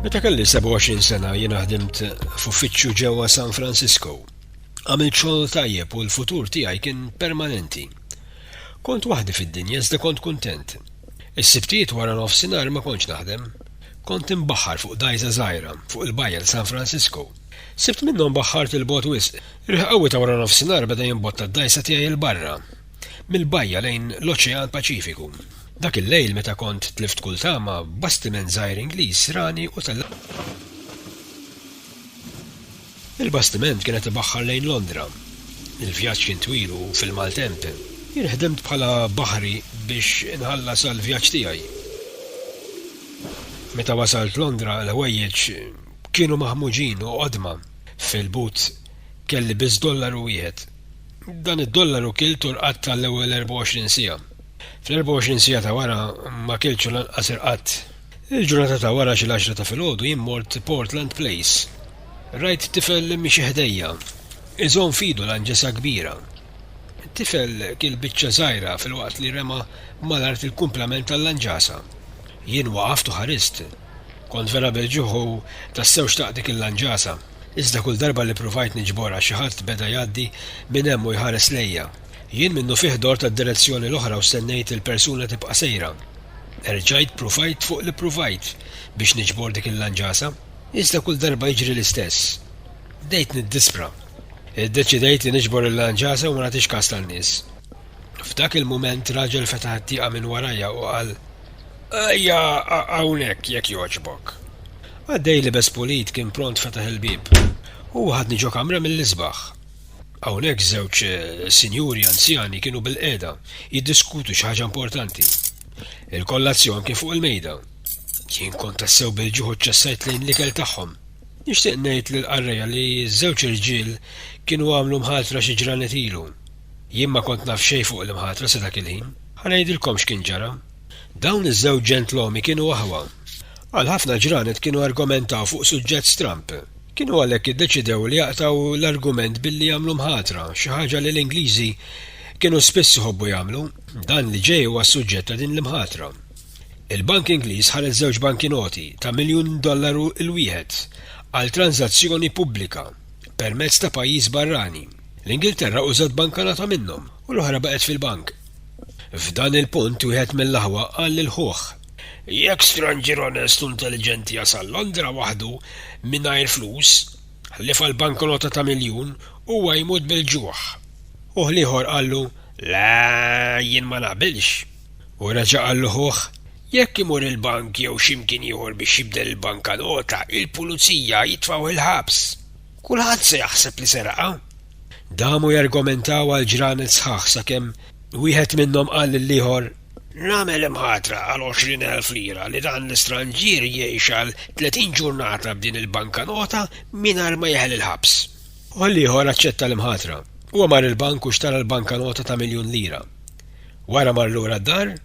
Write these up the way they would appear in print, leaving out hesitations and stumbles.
Meta kelli 27 sena jiena ħdimt f'uffiċċju ġewwa San Francisco. Għamilt xogħol tajjeb u l-futur tiegħi kien permanenti. Kont waħdi fid-dinja iżda kont kuntent. Is-sibtiet wara nofsinhar ma kontx naħdem. Kont imbaħħar fuq dgħajża żgħira fuq il-bajja San Francisco. Sibt minnhom baħħart il-bot wisq. Irħqawi ta' wara nofsinhar beda jinbotta d-dgħajsa tiegħi l barra mill-bajja lejn l-Oċean Paċifiku. Dak il-lejl meta kont tlift kull tama bastiment żgħir Ingliż rani u tella. Il-bastiment kienet ibaħħar lejn Londra. Il-vjaġġ kien twil u fil-maltemp. Jien ħdimt bħala baħri biex inħallas għall-vjaġġ tiegħi. Meta wasalt Londra l-ħwejjeġ kienu maħmuġin u qodma. Fil-but kelli biss $1 wieħed. Dan id-dollaru kiltu rqatt tal-ewwel 24 siegħa. Fl-24 siegħa ta' wara ma kiltx lanqas irqatt. Il-ġurnata ta' wara xi l-10 ta' filgħodu jien mort Portland Place. Rajt tifel mixi ħdejja. Iżomm fidu lanġesa kbira. Tifel kien biċċa żgħira filwaqt li rema malart il-kumplament tal-lanġasa. Jien waqaft u ħarist. Kont vera bil-ġuħu tassew xtaq dik il-lanġasa. Iżda kull darba li provajt niġbora xi ħadd beda jgħaddi minn hemm u jħares lejja. Jien minnu fih dor tad-direzzjoni l-oħra u stennejt il-persuna tibqa' sejra. Erġajt provajt fuq li provajt biex niġbor dik il-lanġasa, iżda kull darba jiġri l-istess. Bdejt niddispra. Iddeċidejt li niġbor il-lanġasa u ma nagħtix każ tan-nies. F'dak il-mument raġel fetaħ it-tieqa minn warajja u qal: "Ejja hawnhekk jekk jogħġbok." Għaddej li bespulit kien pront fetaħ il-bib. U ħadni ġo kamra mill-isbaħ. Hawnhekk żewġ sinjuri anzjani kienu bil-qiegħda jiddiskutu xi ħaġa importanti. Il-kollazzjon kien fuq il-mejda. Jien kont tassew bil-ġuħu ċessajt lejn l-ikel tagħhom. Nixtieq ngħid lill-qarrejja li ż-żewġ irġiel kienu għamlu mħatra xi ġranet ilu. Jien ma kont naf xejn fuq il-mħatra sa dak il-ħin. Ħanejdilkom x'kien ġara. Dawn iż-żewġ ġentlomi kienu aħwa. Għal ħafna ġranet kienu argumentaw fuq suġġett stramp. Kienu għalhekk iddeċidew li jaqtaw l-argument billi jagħmlu mħatra, xi ħaġa li l-Ingliżi kienu spiss iħobbu jagħmlu, dan li ġej huwa s-suġġett ta' din l-imħatra. Il-Bank Ingliż ħareġ żewġ bankinoti ta' $1,000,000 il-wieħed għal tranzazzjoni pubblika permezz ta' pajjiż barrani. L-Ingilterra użat bankanota minnhom u l-oħra baqgħet fil-bank. F'dan il-punt wieħed mill-aħwa qal lil ħuħ: "Jekk stranġier onest u intelligenti jasal Londra waħdu mingħajr flus, ħallif għal bankonota ta' $1,000,000 huwa jmut bil-ġuħ." U ieħor qallu: "La, jien ma naqbilx." U reġa' qallu ħuħ: "Jekk imur il-bank jew x'imkien ieħor biex jibdel il-bankanota, il-pulizija jitfgħu il-ħabs. Kulħadd se jaħseb li seraqa." Damu jargumentaw għal ġranet sħaħ sakemm wieħed minnhom qal lill-ieħor: "Nagħmel imħatra għal 20,000 lira li dan l-istranġier jgħix għal 30 ġurnata b'din il-bankanota mingħajr ma jeħel il-ħabs." U l-ieħor aċċetta l-imħatra. Huwa mar il-bank u xtara l-bankanota ta' $1,000,000. Wara mar lura d-dar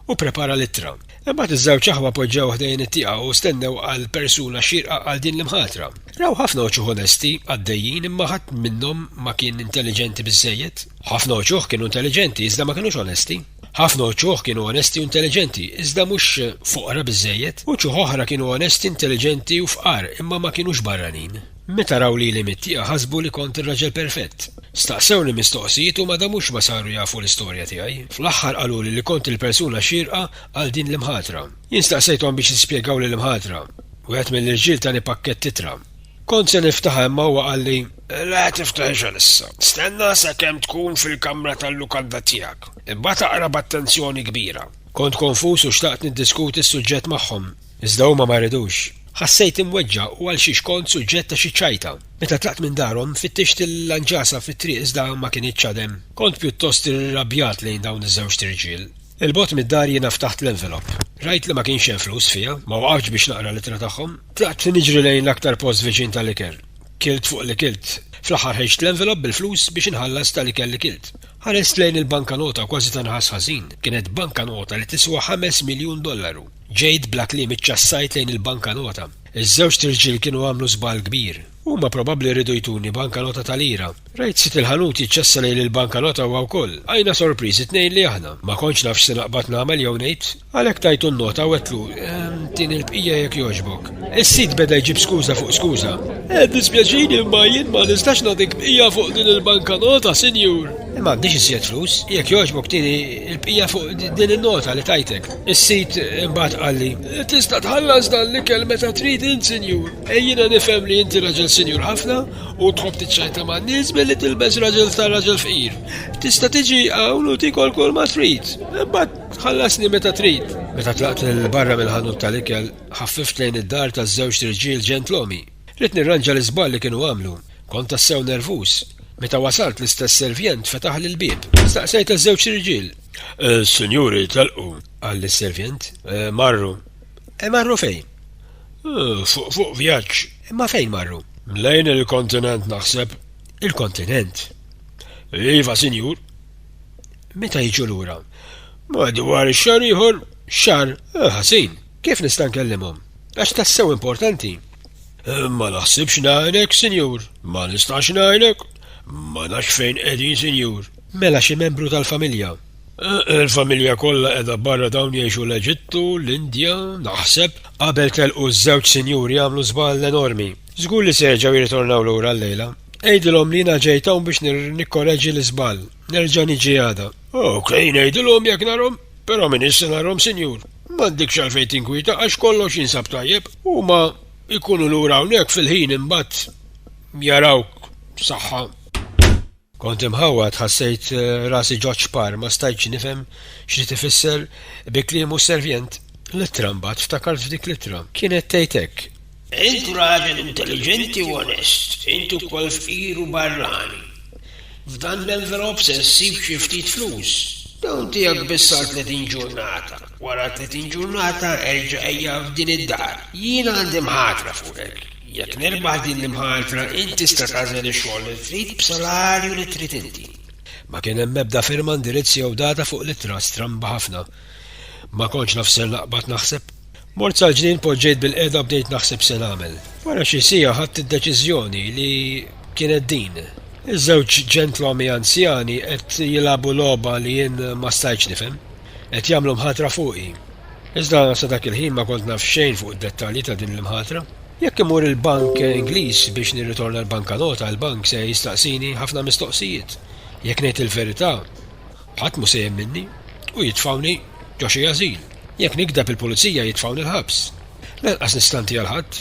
u prepara l-ittra. Imbagħad iż-żewġ aħwa poġġew ħdejn it-tieqa u stennew għal persuna xierqa għal din l-imħatra. Raw ħafna uċuħ onesti għaddejjin imma ħadd minnhom ma kien intelligenti biżżejjed. Ħafna uċuħ kienu intelligenti iżda ma kinux onesti. Ħafna uċuħ kienu onesti u intelligenti iżda mhux foqra biżżejjed. Uċuħ oħra kienu onesti, intelligenti u fqar imma ma kinux barranin. Meta raw li mit-tieqa ħasbu li kont ir-raġel perfett. Staqsewni mistoqsijiet u mada mhux ma saru jafu l-istorja tiegħi. Fl-aħħar qaluli li kont il-persuna xierqa għal din l-imħatra. Jien staqsejthom biex jispjegaw li l-imħatra. Wieħed mill-irġiel tani pakkett titra. Kont se niftaħha imma huwa qal li: "La tiftaħx issa. Stenna sakemm tkun fil-kamra tal-lukanda tiegħek. Imbagħad aqra b'attenzjoni kbira." Kont konfus u xtaqt niddiskuti s-suġġett magħhom. Iżda huma ma rridux. Ħassejt imweġġa u għal xiex kont suġġett ta' xi ċajta. Meta tlaqt minn darhom fittixt il-lanġasa fit-triq iżda ma kienx ċadem. Kont pjuttost irrabjat lejn dawn iż-żewġ tirġiel. Il-bot mid-dar jiena ftaħt l-envelop. Rajt li ma kienx hemm flus fiha, ma waqafx biex naqra l-ittra tagħhom. Tlaqt niġri lejn l-aktar post viċin tal-iker. Kilt fuq li kilt. Fl-aħħar ħejġt l-envelop bil-flus biex inħallas tal-ikel li kilt. Ħarest lejn il-bankanota kważi tanħas ħażin. Kienet bankanota li tiswa $5,000,000. Ġejt bla kliem iċċassajt lejn il-bankanota. Iż-żewġ tirġiel kienu għamlu żball kbir. Huma probabbli rridu jtuni bankanota tal-lira. Rajt sit il-ħanut jiċċessa lejn il-bankanota huwa wkoll. Għajna sorpriż it-tnejn li aħna. Ma kontx nafx se naqbad nagħmel jew ngħid. Għalhekk tajtu n-nota u għetlu tin il-bqija jekk jogħġbok. Is-sit beda jġib skuża fuq skuża. Dispjaċini imma jien ma nistax nagħtik bqija fuq din il-bankanota, sinjur. M'għandix iżjed flus, jekk jogħġbok tieni il-bqija fuq din in-nota li tajtek. Is-sit imbagħad qalli, tista' tħallas dan l-ikel meta trid int, sinjur. Ejjina nifhem li inti raġel sinjur ħafna u tħobb tiċċajta man nies milli tilbes raġel ta' raġel fqir. Tista' tiġi hawn u tikol kull ma trid. Imbagħad tħallasni meta trid. Meta tlaqt il-barra mill-ħanut tal-ikel, ħaffift lejn id-dar taż-żewġ irġiel ġentlomi. Rid nirranġa l-iżball li kienu għamlu. Kont tassew nervuż. Meta wasalt l-istess servient fetaħ l-bib. Staqsejt iż-żewġ irġiel. Sinjuri telqu, għall is-servient. Marru. Marru fejn? Fuq vjaġġ. Ma fejn marru? Lejn il-kontinent naħseb. Il-kontinent? Iva, sinjur. Meta jiġu lura? Madwar ix-xahar ieħor. Xahar? Ħasin. Kif nista' nkellimhom? Għax tassew importanti. Ma naħsibx ngħinek, sinjur. Ma nistax ngħinek. Ma nafx fejn qegħdin, sinjur. Mela xi membru tal-familja. Il-familja kollha qiegħda barra dawn jgħixu l-Eġittu, l-Indja, naħseb qabel telqu ż-żewġ sinjuri jagħmlu żball enormi. Żgur li se jerġgħu jirritornaw lura llejla. Ejdilhom li jiena ġej hawn biex nikkorreġġi l-iżball. Nerġa' niġi għada. Okej, ngħidilhom jekk narhom, però min issa narhom, sinjur. M'għandekx għalfejn tinkwita għax kollox jinsab tajjeb. Huma jkunu lura hawnhekk fil-ħin imbagħad jarawk saħħa. Kont imħawwad ħassejt rasi ġoċ ma stajtx nifhem x'li tifisser bi kliemu servient. Littra mbagħad ftakart f'dik littra. Kienet tgħidlek. Intu raġel intelligenti u onest, intu wkoll fqir u barrani. F'dan l-envelop se ssib xi ftit flus. Dawn tiegħek biss sar 30 ġurnata. Wara 30 ġurnata erġa' ejja f'din id-dar. Jiena għandi mħatra fuqek. Jekk nirbaħ din l-imħatra, inti tista' tagħżel ix-xogħol li trid b'salarju li trid inti. Ma kien hemm ebda firma indirizz jew data fuq littra stramba ħafna. Ma kontx naf se naqbad naħseb. Mort sal-ġnien poġġejt bil-qiegħda bdejt naħseb se nagħmel. Wara xi sija ħadd id-deċiżjoni li kienet din. Iż-żewġ ġentlomi anzjani qed jilagħbu logħba li jien ma stajtx nifhem, qed jagħmlu mħatra fuqi. Iżda sa dak il-ħin ma kont naf xejn fuq id-dettalji ta' din l-imħatra. Jekk imur il-bank Ingliż biex nirritorna l-bankanota, il-bank se jistaqsini ħafna mistoqsijiet. Jekk ngħid il-verità, ħadd mu sejjem minni u jitfawni ġo xi ażil. Jekk nikdeb il-pulizija jitfawni l-ħabs. Lanqas nistanti għal ħadd,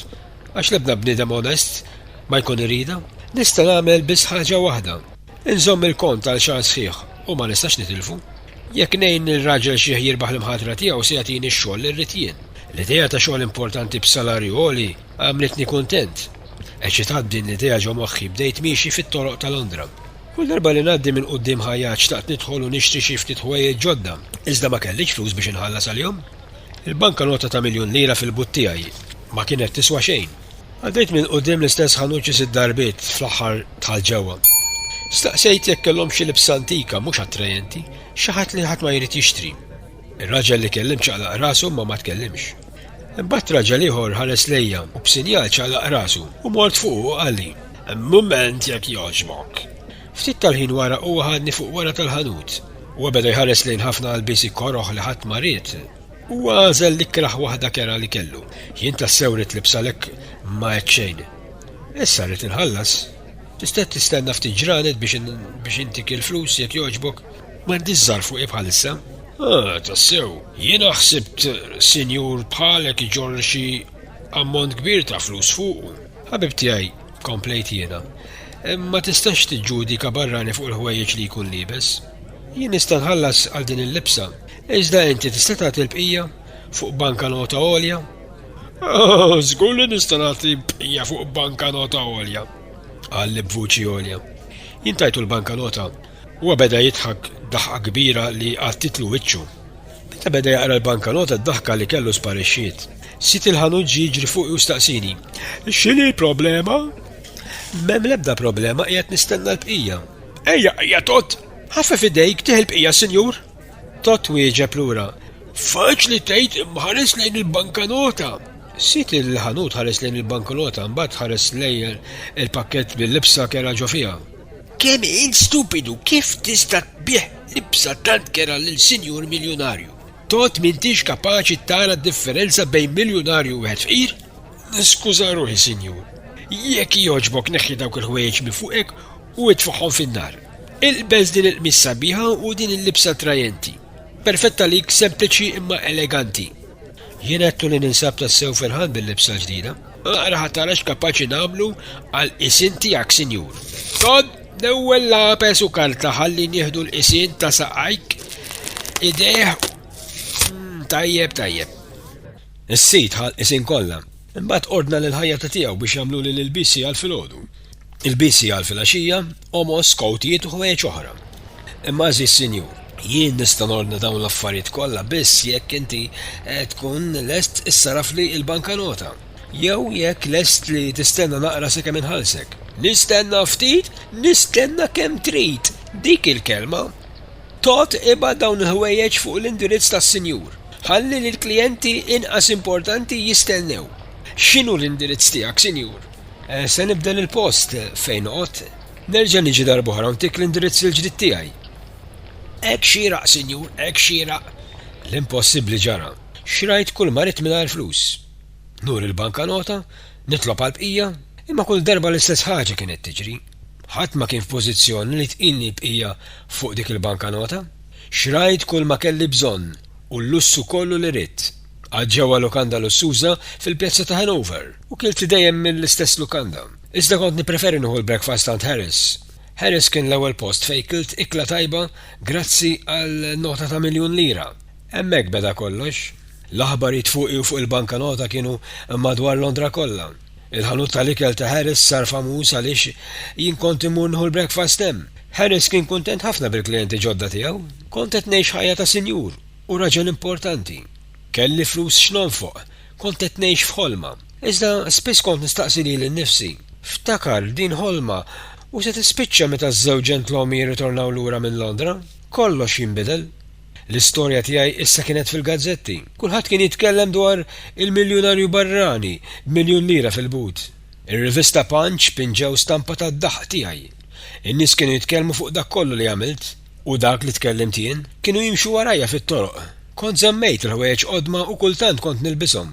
għax l-ebda bniedem onest ma jkun irida, nista' nagħmel biss ħaġa waħda. Inżomm il-kont għal xahar sħiħ u ma nistax nitilfu. Jekk ngħin il-raġel xi jirbaħ l-imħatra tiegħu se jagħtini x-xogħol li rrid jien. L-idea ta' xogħol importanti b'salarju għoli għamletni kuntent. Eċitat din l-idea ġo moħħi bdejt miexi fit-toroq ta' Londra. Kull darba li ngħaddi minn quddiem ħajjaġġ taqt nidħol u nixtri xi ftit ħwejjeġ ġodda, iżda ma kellix flus biex inħallas għalihom. Il-banka nota ta' $1,000,000 lira fil-but tiegħi ma kienet tiswa xejn. Għaddejt minn quddiem l-istess ħanuċi sid-darbiet fl-aħħar tal-ġewwa. Staqsejt jekk kellhom xi libs antika mhux attrajenti, xi ħadd li ħadd ma jrid jixtri. Ir-raġel li kellim ċaqlaq rasu ma tkellimx. Imbagħad raġel ieħor ħares lejja u b'sinjal ċaqlaq rasu u mort fuq u qalli: "Mument jekk jogħġbok." Ftit tal-ħin wara huwa ħadni fuq wara tal-ħanut u beda jħares lejn ħafna albisi koroħ li ħadd ma ried. Huwa għażel l-ikraħ waħda kera li kellu. Jien tassew rid libsalek ma hekk xejn. Issa rrid inħallas. Tista' tistenna ftit ġranet biex intik il-flus jekk jogħġbok. M'għandix żgħar fuqi bħalissa. Tassew, jiena ħsibt sinjur bħalek iġorr xi ammont kbir ta' flus fuqu. Ħabib tiegħi, komplejt jiena. Ma tistax tiġġudika barrani fuq il-ħwejjeġ li jkun liebes. Jien nista' nħallas għal din il-libsa, iżda inti tista' tagħti l-bqija fuq bankanota għolja. Żgur li nista' nagħti bqija fuq bankanota għolja. Qalli b'vuċi għolja. Jien tajtu l-bankanota huwa beda jidħak daħqa kbira li għattitlu wiċċu. Meta beda jaqra l-bankanota d-daħka li kellu sparixxiet. Sit il-ħanut jiġri fuq u staqsini: "X'inhi l-problema?" M'hemm l-ebda problema, qiegħed nistenna l-bqija. Ejja Tot, ħaffef idejk tieħi l-bqija, sinjur. Tot wieġeb lura: "Faċli tgħid imħares lejn il-bankanota." Sit il-ħanut ħares lejn il-bankonota mbagħad ħares lejn il-pakkett bil-libsa kera ġo fiha. Kemm int stupidu, kif tista' tbieħ libsa tant kera lil sinjur miljonarju? Tot m'intix kapaċi tara d-differenza bejn miljonarju u wieħed fqir? Niskuża ruħi, sinjur. Jekk jogħġbok neħħi dawk il-ħwejjeġ minn fuqek u idfuħhom fin-nar. Ilbes din il-qmis sabiħa u din il-libsa trajenti. Perfetta lik, sempliċi imma eleganti. Jien għedtu li ninsab tassew ferħan bil-libsa ġdida. Aqra ħatarax kapaċi nagħmlu għal isin tiegħek, sinjur. Tod, l-ewwel lapes u karta ħalli nieħdu l-isin ta' saqajk ideħ. Tajjeb. Is-sit ħal isin kollha. Imbagħad ordna lil ħajja tiegħu biex jagħmlu lil il-bisi għal filgħodu. Il-bisi għal filgħaxija, omos, kowtijiet u ħwejjeġ oħra. Imma żis sinjur, jien nista' nordna dawn l-affarijiet kollha biss jekk inti tkun lest issaraf li l-bankanota. Jew jekk lest li tistenna naqra sakemm inħallsek. Nistenna ftit, nistenna kemm trid. Dik il-kelma. Tot iba dawn il-ħwejjeġ fuq l-indirizz tas-sinjur. Ħalli li l-klijenti inqas importanti jistennew. X'inhu l-indirizz tiegħek, sinjur? Se nibdel il-post fejn noqgħod. Nerġa' niġi darb'oħra u ntik l-indirizz il-ġdid tiegħi. Hekk xieraq, sinjur, hekk xieraq. L-impossibbli ġara. Xrajt kull marit mingħajr flus. Nur il-bankanota, nitlob għall-bqija, imma kull darba l-istess ħaġa kienet tiġri. Ħadd ma kien f'pożizzjoni li tqinni bqija fuq dik il-bankanota. Xrajt kull ma kelli bżonn u l-lussu kollu li ridt. Għadġewa lukanda lussuża fil-pjazza ta' Hanover u kilti dejjem mill-istess lukanda. Iżda kont nipreferi nieħu l-breakfast tant Harris. Harris kien l-ewwel post fejn kilt ikla tajba grazzi għal nota ta' $1,000,000. Hemmhekk beda kollox. L-aħbarijiet fuqi u fuq il-bankanota kienu madwar Londra kollha. Il-ħanut tal-ikel ta' Harris sar famuż għaliex jien kont imur nieħu l-breakfast hemm. Harris kien kuntent ħafna bil-klijenti ġodda tiegħu. Kont qed ngħix ħajja ta' sinjur u raġel importanti. Kelli flus x'nonfoq, kont qed ngħix f'ħolma. Iżda spiss kont nistaqsi lili nnifsi. Ftakar din ħolma u se tispiċċa meta ż-żewġ ġentlhom jirritornaw lura minn Londra. Kollox jinbidel. L-istorja tiegħi issa kienet fil-gazzetti. Kulħadd kien jitkellem dwar il-miljonarju barrani b'1,000,000 fil-but. Ir-rivista Punch pinġew stampa tad-daħq tiegħi. In-nies kienu jitkellmu fuq dak kollu li għamilt u dak li tkellimt jien kienu jimxu warajja fit-toroq. Kont żammejt il-ħwejjeġ qodma u kultant kont nilbishom.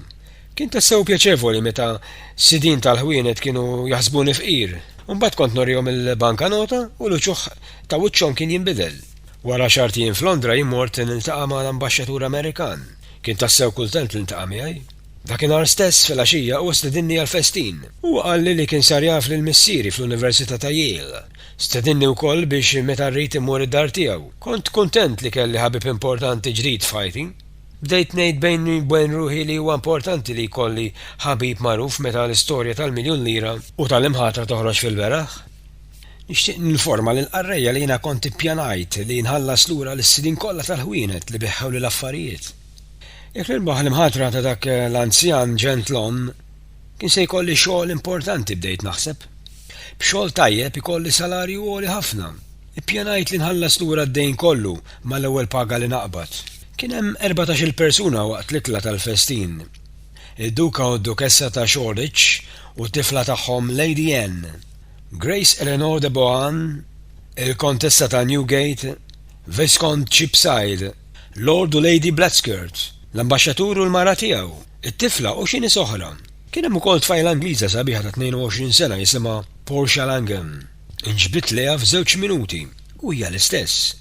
Kien tassew pjaċevoli meta sidin tal-ħwienet kienu jaħsbuni fqir. Mbagħad kont norihom il-bankanota u l-uċuħ ta' wiċċhom kien jinbidel. Wara xartijin f'Londra jimmort niltaqa' mal-ambaxxatur Amerikan. Kien tassew kultant niltaqa' miegħi. Dakinhar stess fil-għaxija u stedinni għal-festin. U qalli li kien sar jaf lil missieri fl-Università ta' Yale. Stedinni wkoll biex meta rrid imur id-dar tiegħu. Kont kuntent li kelli ħabib importanti ġdid fighting. Bdejt ngħid bejn ruħi li huwa importanti li jkolli ħabib magħruf meta l-istorja tal-$1,000,000 u tal-imħatra toħroġ fil-beraħ. Nixtieq ninforma lil qarrejja li jiena kont ippjanajt li nħallas lura l-sidin kollha tal-ħwienet li beħħew lil affarijiet. Jekk nirbaħ l-imħatra ta' dak l-anzjan ġentlhom kien se jkolli xogħol importanti bdejt naħseb. B'xogħol tajjeb ikolli salarju għoli ħafna. Ippjanajt li nħallas lura d-dejn kollu mal-ewwel paga li naqbad. Kien hemm 14 persuna waqt l-ikla tal-festin. Id-duka u d-dukessa ta' Shoreditch u t-tifla tagħhom Lady Anne, Grace Eleanor de Bohan, il-kontessa ta' Newgate, Viscount Cheapside, Lord u Lady Blatskirt, l-ambaxxatur u l-mara tiegħu, it-tifla u xi nies oħra. Kien hemm ukoll tfajla Ingliża sabiħa ta' 22 sena jisimha Portia Langham. Inġbit leha f'żewġ minuti u hija l-istess.